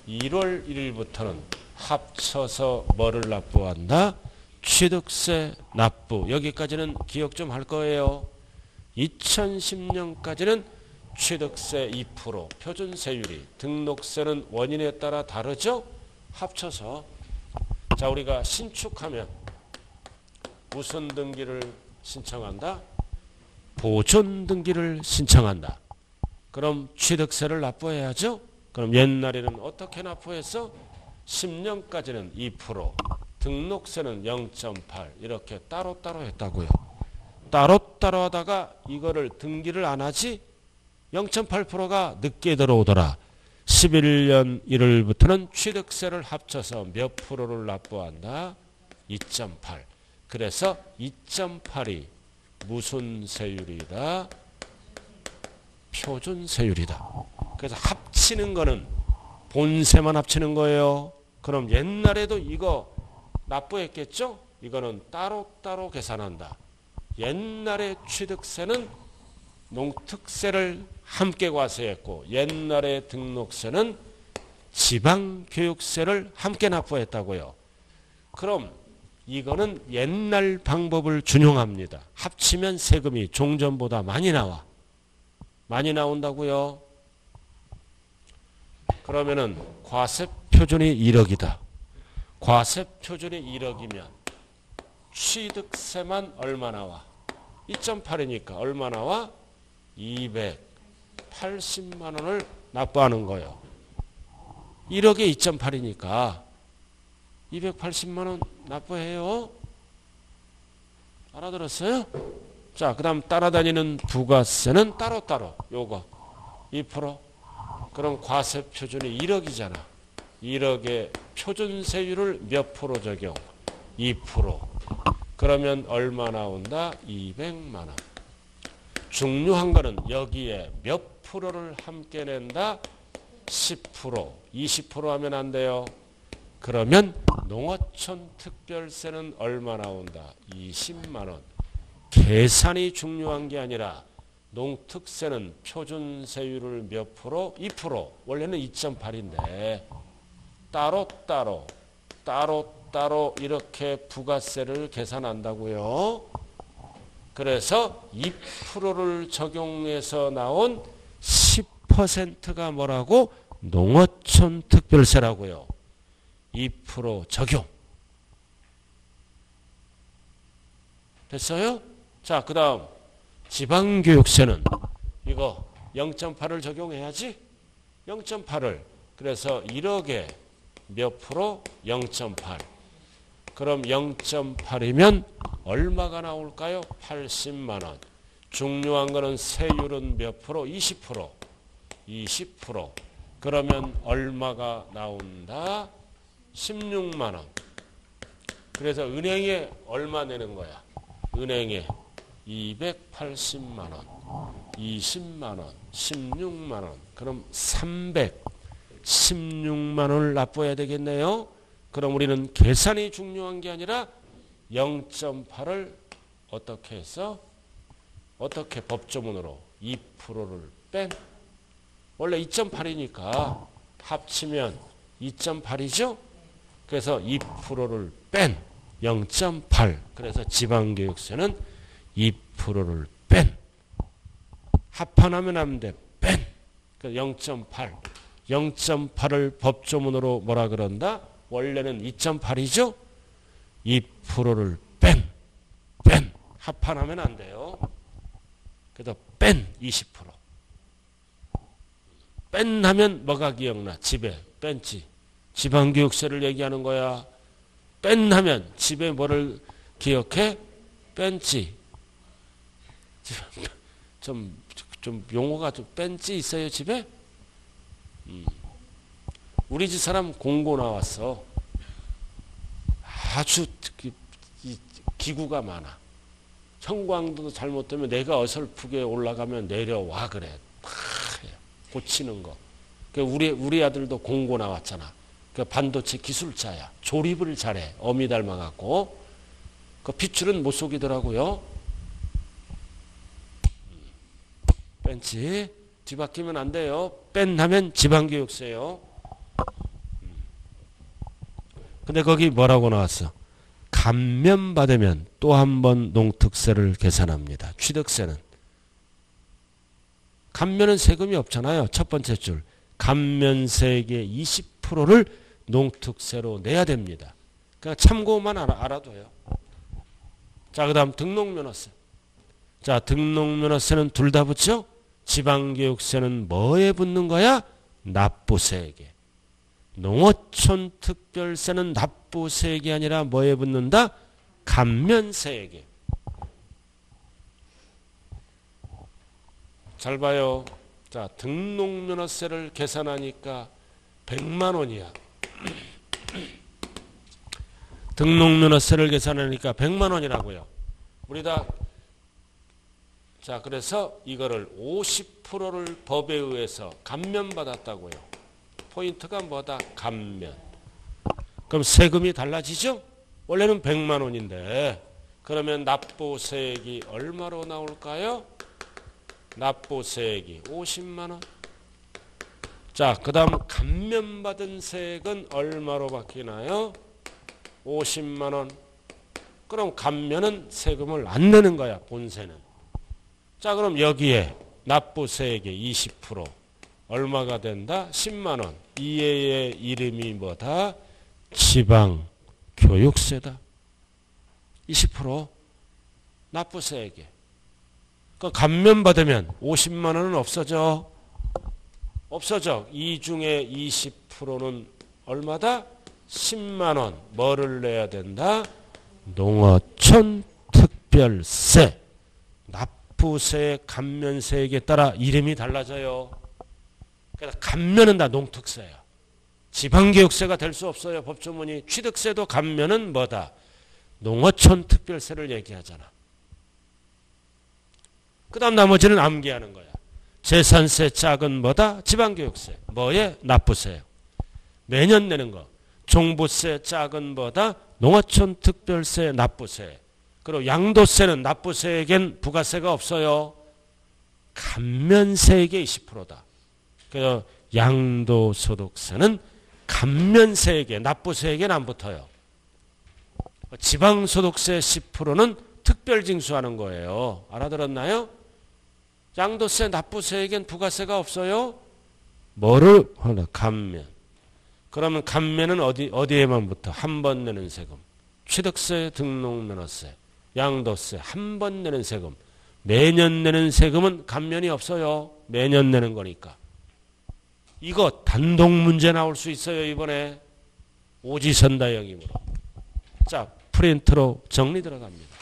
1월 1일부터는 합쳐서 뭐를 납부한다? 취득세 납부. 여기까지는 기억 좀 할 거예요. 2010년까지는 취득세 2%, 표준세율이, 등록세는 원인에 따라 다르죠? 합쳐서. 자, 우리가 신축하면 무슨 등기를 신청한다? 보존 등기를 신청한다. 그럼 취득세를 납부해야죠? 그럼 옛날에는 어떻게 납부했어? 10년까지는 2%, 등록세는 0.8 이렇게 따로따로 했다고요. 따로따로 하다가 이거를 등기를 안 하지 0.8%가 늦게 들어오더라. 11년 1월부터는 취득세를 합쳐서 몇 프로를 납부한다? 2.8. 그래서 2.8이 무슨 세율이다? 표준세율이다. 그래서 합치는 거는 본세만 합치는 거예요. 그럼 옛날에도 이거 납부했겠죠? 이거는 따로따로 계산한다. 옛날에 취득세는 농특세를 함께 과세했고 옛날에 등록세는 지방교육세를 함께 납부했다고요. 그럼 이거는 옛날 방법을 준용합니다. 합치면 세금이 종전보다 많이 나와. 많이 나온다고요. 그러면은 과세표준이 1억이다. 과세표준이 1억이면 취득세만 얼마 나와? 2.8이니까 얼마 나와? 280만 원을 납부하는 거예요. 1억에 2.8이니까 280만 원 납부해요. 알아들었어요? 자, 그 다음 따라다니는 부가세는 따로따로 요거 2%. 그럼 과세표준이 1억이잖아. 1억에 표준세율을 몇 프로 적용? 2%. 그러면 얼마 나온다? 200만 원. 중요한 거는 여기에 몇 프로를 함께 낸다? 10%. 20% 하면 안 돼요. 그러면 농어촌 특별세는 얼마 나온다? 20만 원. 계산이 중요한 게 아니라 농특세는 표준세율을 몇 프로? 2%. 원래는 2.8인데 따로 이렇게 부가세를 계산한다고요. 그래서 2%를 적용해서 나온 10%가 뭐라고? 농어촌 특별세라고요. 2% 적용. 됐어요? 자, 그 다음 지방교육세는 이거 0.8을 적용해야지. 0.8을. 그래서 1억에 몇 프로? 0.8. 그럼 0.8이면 얼마가 나올까요? 80만 원. 중요한 거는 세율은 몇 프로? 20%. 20%. 그러면 얼마가 나온다? 16만 원. 그래서 은행에 얼마 내는 거야? 은행에 280만 원, 20만 원, 16만 원. 그럼 316만 원을 납부해야 되겠네요. 그럼 우리는 계산이 중요한 게 아니라 0.8을 어떻게 해서 어떻게 법조문으로 2%를 뺀 원래 2.8이니까 합치면 2.8이죠. 그래서 2%를 뺀 0.8. 그래서 지방교육세는 2%를 뺀. 합판하면 안 돼. 뺀. 0.8. 0.8을 법조문으로 뭐라 그런다? 원래는 2.8이죠. 2%를 뺀. 합판하면 안 돼요. 그래서 뺀 20%. 뺀 하면 뭐가 기억나? 집에 뺀지. 지방교육세를 얘기하는 거야. 뺀 하면 집에 뭐를 기억해? 뺀지. 좀 용어가 좀 뺀지 있어요 집에? 우리 집 사람 공고 나왔어. 아주 기구가 많아. 형광도 잘못되면 내가 어설프게 올라가면 내려와 그래. 고치는 거. 우리 아들도 공고 나왔잖아. 반도체 기술자야. 조립을 잘해. 어미 닮아갖고. 그 핏줄은 못 속이더라고요. 뺀지. 뒤바뀌면 안 돼요. 뺀 하면 지방교육세요. 근데 거기 뭐라고 나왔어? 감면받으면 또 한 번 농특세를 계산합니다. 취득세는. 감면은 세금이 없잖아요. 첫 번째 줄. 감면세액의 20%를 농특세로 내야 됩니다. 그냥 참고만 알아둬요. 자, 그 다음 등록면허세. 자, 등록면허세는 둘 다 붙죠? 지방교육세는 뭐에 붙는 거야? 납부세액에. 농어촌 특별세는 납부세액이 아니라 뭐에 붙는다? 감면세액에. 잘 봐요. 자, 등록면허세를 계산하니까 100만 원이야. 등록면허세를 계산하니까 100만 원이라고요. 우리 다. 자, 그래서 이거를 50%를 법에 의해서 감면받았다고요. 포인트가 뭐다? 감면. 그럼 세금이 달라지죠? 원래는 100만 원인데 그러면 납부세액이 얼마로 나올까요? 납부세액이 50만 원. 자, 그 다음 감면받은 세액은 얼마로 바뀌나요? 50만 원. 그럼 감면은 세금을 안 내는 거야, 본세는. 자, 그럼 여기에 납부세액의 20% 얼마가 된다? 10만 원. 이의 이름이 뭐다? 지방교육세다. 20% 납부세액에. 그 감면받으면 50만 원은 없어져. 없어져. 이 중에 20%는 얼마다? 10만 원. 뭐를 내야 된다? 농어촌 특별세. 납부세, 감면세액에 따라 이름이 달라져요. 그래서 감면은 다 농특세야. 지방교육세가 될 수 없어요. 법조문이. 취득세도 감면은 뭐다? 농어촌 특별세를 얘기하잖아. 그 다음 나머지는 암기하는 거야. 재산세 짝은 뭐다? 지방교육세. 뭐에? 납부세. 매년 내는 거. 종부세 짝은 뭐다? 농어촌 특별세, 납부세. 그리고 양도세는 납부세에겐 부가세가 없어요. 감면세액의 20%다. 그래서 양도소득세는 감면세액에, 납부세액에는 안 붙어요. 지방소득세 10%는 특별징수하는 거예요. 알아들었나요? 양도세, 납부세액엔 부가세가 없어요. 뭐를 하나? 감면. 그러면 감면은 어디에만 붙어? 한 번 내는 세금. 취득세, 등록면허세, 양도세 한 번 내는 세금. 매년 내는 세금은 감면이 없어요. 매년 내는 거니까. 이거 단독 문제 나올 수 있어요. 이번에 오지선다형이므로. 자, 프린트로 정리 들어갑니다.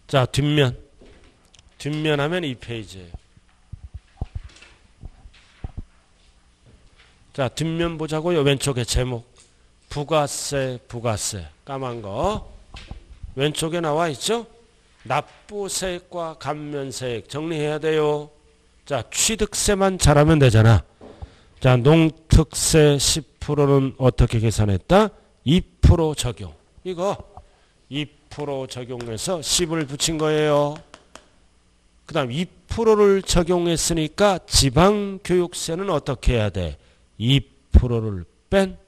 자, 뒷면 하면 2페이지예요. 자, 뒷면 보자고요. 왼쪽에 제목 부가세 까만 거 왼쪽에 나와 있죠. 납부세액과 감면세액 정리해야 돼요. 자, 취득세만 잘하면 되잖아. 자, 농특세 10%는 어떻게 계산했다? 2% 적용. 이거 2% 적용해서 10을 붙인 거예요. 그 다음 2%를 적용했으니까 지방교육세는 어떻게 해야 돼? 2%를 뺀.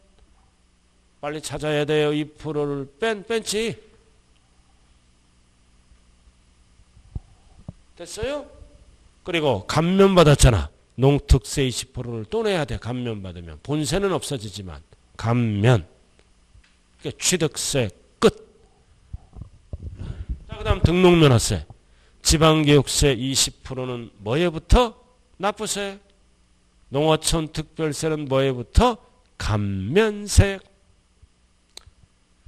빨리 찾아야 돼요. 2%를 뺀지. 됐어요? 그리고 감면 받았잖아. 농특세 20%를 또 내야 돼. 감면 받으면. 본세는 없어지지만. 감면. 그러니까 취득세 끝. 자, 그 다음 등록면허세. 지방교육세 20%는 뭐에부터? 납부세. 농어촌 특별세는 뭐에부터? 감면세.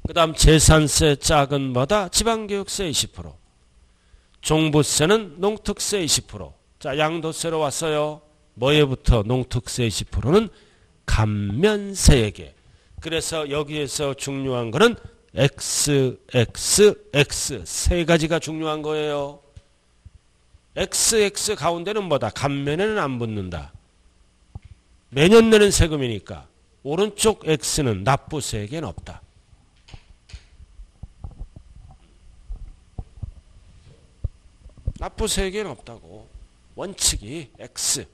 그 다음 재산세 작은 뭐다? 지방교육세 20%. 종부세는 농특세 20%. 자, 양도세로 왔어요. 뭐에부터? 농특세 20%는 감면세액에. 그래서 여기에서 중요한 거는 X 세 가지가 중요한 거예요. XX 가운데는 뭐다? 감면에는 안 붙는다. 매년 내는 세금이니까 오른쪽 X는 납부세액에는 없다. 납부세액에는 없다고. 원칙이 X.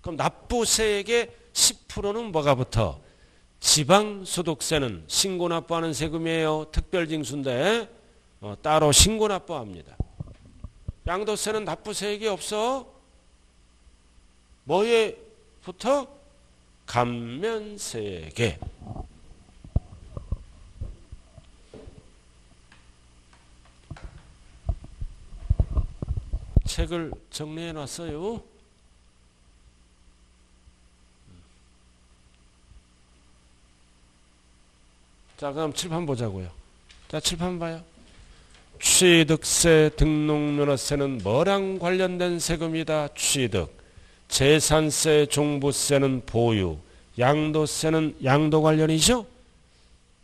그럼 납부세액의 10%는 뭐가 붙어? 지방소득세는 신고납부하는 세금이에요. 특별징수인데 따로 신고납부합니다. 양도세는 납부세액이 없어. 뭐에 붙어? 감면세액에. 책을 정리해 놨어요. 자, 그럼 칠판 보자고요. 자, 칠판 봐요. 취득세, 등록면허세는 뭐랑 관련된 세금이다? 취득. 재산세, 종부세는 보유. 양도세는 양도 관련이죠?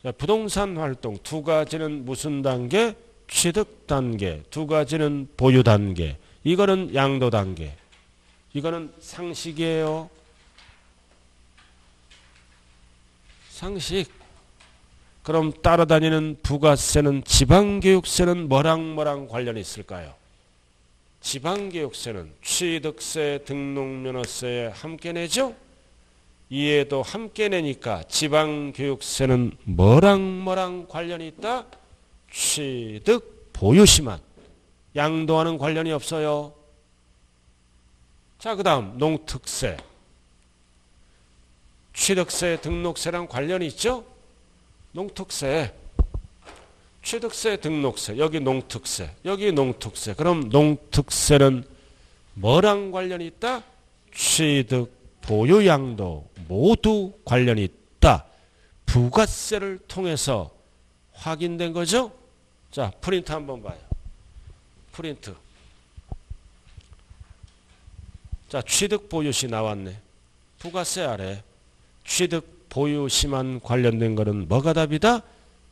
자, 부동산 활동 두 가지는 무슨 단계? 취득 단계. 두 가지는 보유 단계. 이거는 양도 단계. 이거는 상식이에요. 상식. 그럼 따라다니는 부가세는 지방교육세는 뭐랑 관련이 있을까요? 지방교육세는 취득세, 등록면허세에 함께 내죠? 이에도 함께 내니까 지방교육세는 뭐랑 관련이 있다? 취득, 보유시만. 양도와는 관련이 없어요. 자, 그 다음 농특세. 취득세, 등록세랑 관련이 있죠? 농특세. 취득세, 등록세. 여기 농특세. 여기 농특세. 그럼 농특세는 뭐랑 관련이 있다? 취득, 보유, 양도 모두 관련이 있다. 부가세를 통해서 확인된 거죠? 자, 프린트 한번 봐요. 프린트. 자, 취득 보유시 나왔네. 부가세 아래 취득 보유시만 관련된 거는 뭐가 답이다?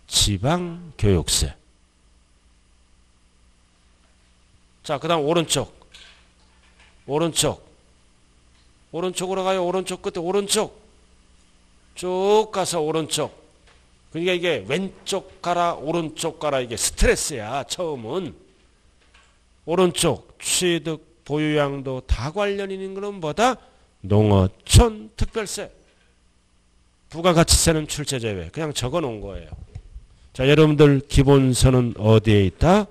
지방교육세. 자, 그 다음 오른쪽. 오른쪽으로 가요. 오른쪽 끝에 오른쪽. 쭉 가서 오른쪽. 그러니까 이게 왼쪽 가라 오른쪽 가라 이게 스트레스야. 처음은 오른쪽 취득 보유양도 다 관련 있는 거는 뭐다? 농어촌 특별세. 부가가치세는 출제 제외. 그냥 적어 놓은 거예요. 자, 여러분들 기본서는 어디에 있다?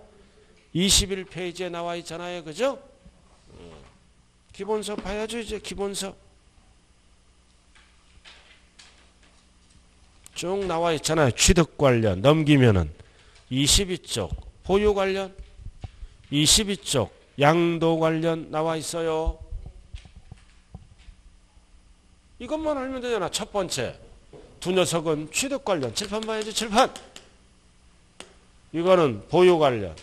21페이지에 나와 있잖아요. 그죠? 기본서 봐야죠. 이제 기본서 쭉 나와 있잖아요. 취득 관련 넘기면은 22쪽 보유 관련 22쪽 양도 관련 나와 있어요. 이것만 알면 되잖아. 첫 번째 두 녀석은 취득 관련 칠판 봐야지. 칠판 이거는 보유 관련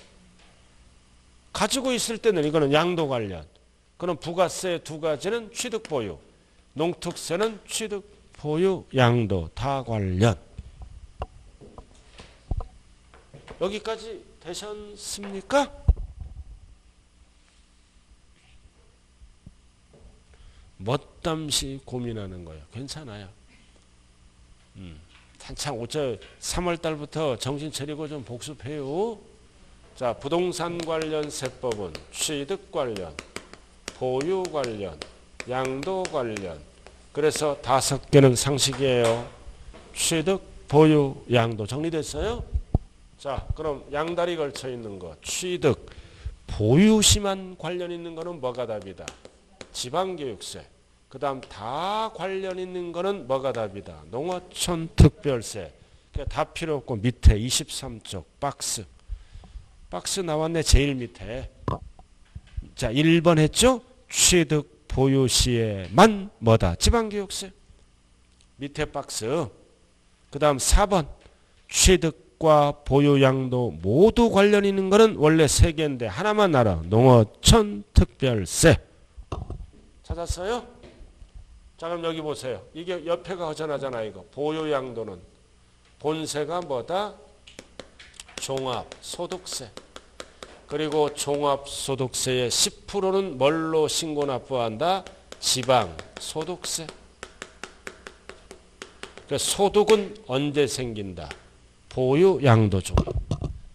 가지고 있을 때는 이거는 양도 관련. 그럼 부가세 두 가지는 취득 보유, 농특세는 취득 보유 양도 다 관련. 여기까지 되셨습니까? 멋담시 고민하는 거예요. 괜찮아요. 한창 3월 달부터 정신 차리고 좀 복습해요. 자, 부동산 관련 세법은 취득 관련, 보유 관련, 양도 관련. 그래서 5개는 상식이에요. 취득, 보유, 양도. 정리됐어요? 자, 그럼 양다리 걸쳐 있는 거. 취득, 보유시만 관련 있는 거는 뭐가 답이다? 지방교육세. 그 다음 다 관련 있는 거는 뭐가 답이다? 농어촌 특별세. 다 필요 없고 밑에 23쪽 박스 나왔네. 제일 밑에. 자, 1번 했죠? 취득 보유 시에만 뭐다? 지방교육세. 밑에 박스. 그 다음 4번 취득과 보유 양도 모두 관련 있는 거는 원래 3개인데 하나만 알아. 농어촌 특별세. 찾았어요? 자, 그럼 여기 보세요. 이게 옆에가 허전하잖아. 이거 보유 양도는 본세가 뭐다? 종합소득세. 그리고 종합소득세의 10%는 뭘로 신고 납부한다? 지방소득세. 그러니까 소득은 언제 생긴다? 보유 양도 중.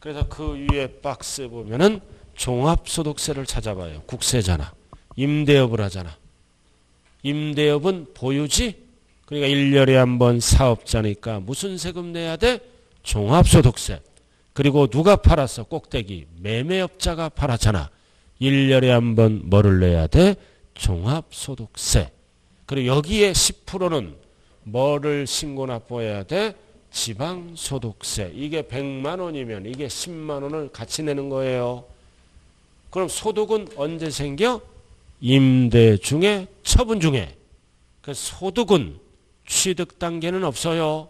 그래서 그 위에 박스 보면은 종합소득세를 찾아봐요. 국세잖아. 임대업을 하잖아. 임대업은 보유지. 그러니까 1년에 한 번 사업자니까 무슨 세금 내야 돼? 종합소득세. 그리고 누가 팔았어? 꼭대기. 매매업자가 팔았잖아. 1년에 한 번 뭐를 내야 돼? 종합소득세. 그리고 여기에 10%는 뭐를 신고 납부해야 돼? 지방소득세. 이게 100만 원이면 이게 10만 원을 같이 내는 거예요. 그럼 소득은 언제 생겨? 임대 중에 처분 중에. 그 소득은 취득 단계는 없어요.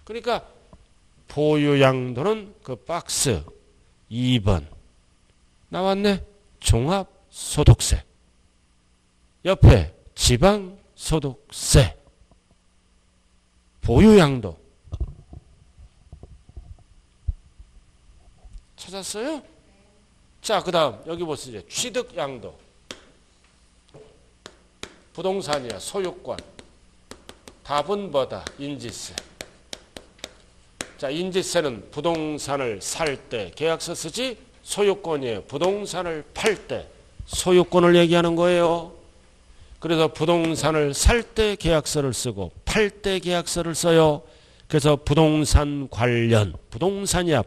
그러니까 보유 양도는 그 박스 2번 나왔네. 종합소득세. 옆에 지방소득세. 보유 양도. 찾았어요? 자, 그 다음 여기 보세요. 취득 양도. 부동산이야. 소유권. 답은 뭐다? 인지세. 자, 인지세는 부동산을 살 때 계약서 쓰지. 소유권이에요. 부동산을 팔 때 소유권을 얘기하는 거예요. 그래서 부동산을 살 때 계약서를 쓰고 팔 때 계약서를 써요. 그래서 부동산 관련. 부동산이야.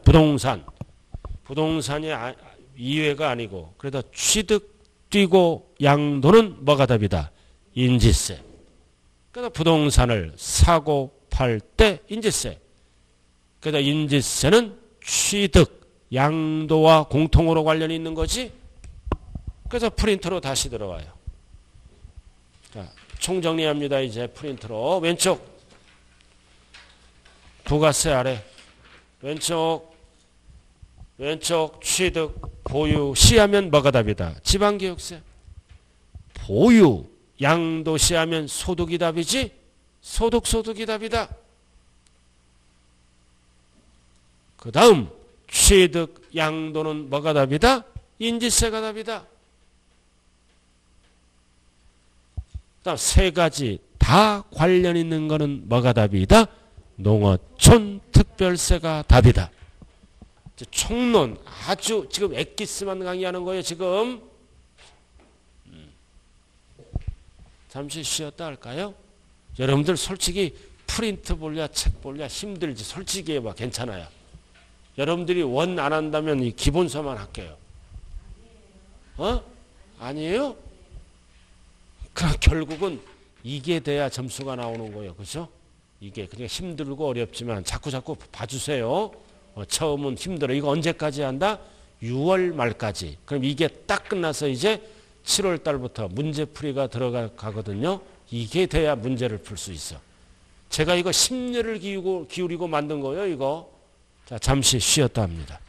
부동산이 이외가 아니고. 그래서 취득 뛰고 양도는 뭐가 답이다? 인지세. 그래서 부동산을 사고 팔 때 인지세. 그래서 인지세는 취득, 양도와 공통으로 관련이 있는 거지. 그래서 프린터로 다시 들어와요. 자, 총정리합니다. 이제 프린터로. 왼쪽 부가세 아래. 왼쪽 취득, 보유, 시하면 뭐가 답이다? 지방교육세. 보유, 양도 시하면 소득이 답이지. 소득이 답이다. 그 다음 취득, 양도는 뭐가 답이다? 인지세가 답이다. 그 다음 세 가지 다 관련 있는 거는 뭐가 답이다? 농어촌 특별세가 답이다. 총론 아주 지금 엑기스만 강의하는 거예요. 지금 잠시 쉬었다 할까요? 여러분들 솔직히 프린트 볼랴 책 볼랴 힘들지. 솔직히 해봐. 괜찮아요. 여러분들이 원 안 한다면 이 기본서만 할게요. 아니에요? 그럼 결국은 이게 돼야 점수가 나오는 거예요. 그죠? 이게 그냥 힘들고 어렵지만 자꾸 봐주세요. 처음은 힘들어. 이거 언제까지 한다? 6월 말까지. 그럼 이게 딱 끝나서 이제 7월 달부터 문제풀이가 들어가거든요. 이게 돼야 문제를 풀 수 있어. 제가 이거 심려를 기울이고 만든 거예요. 이거. 자, 잠시 쉬었다 합니다.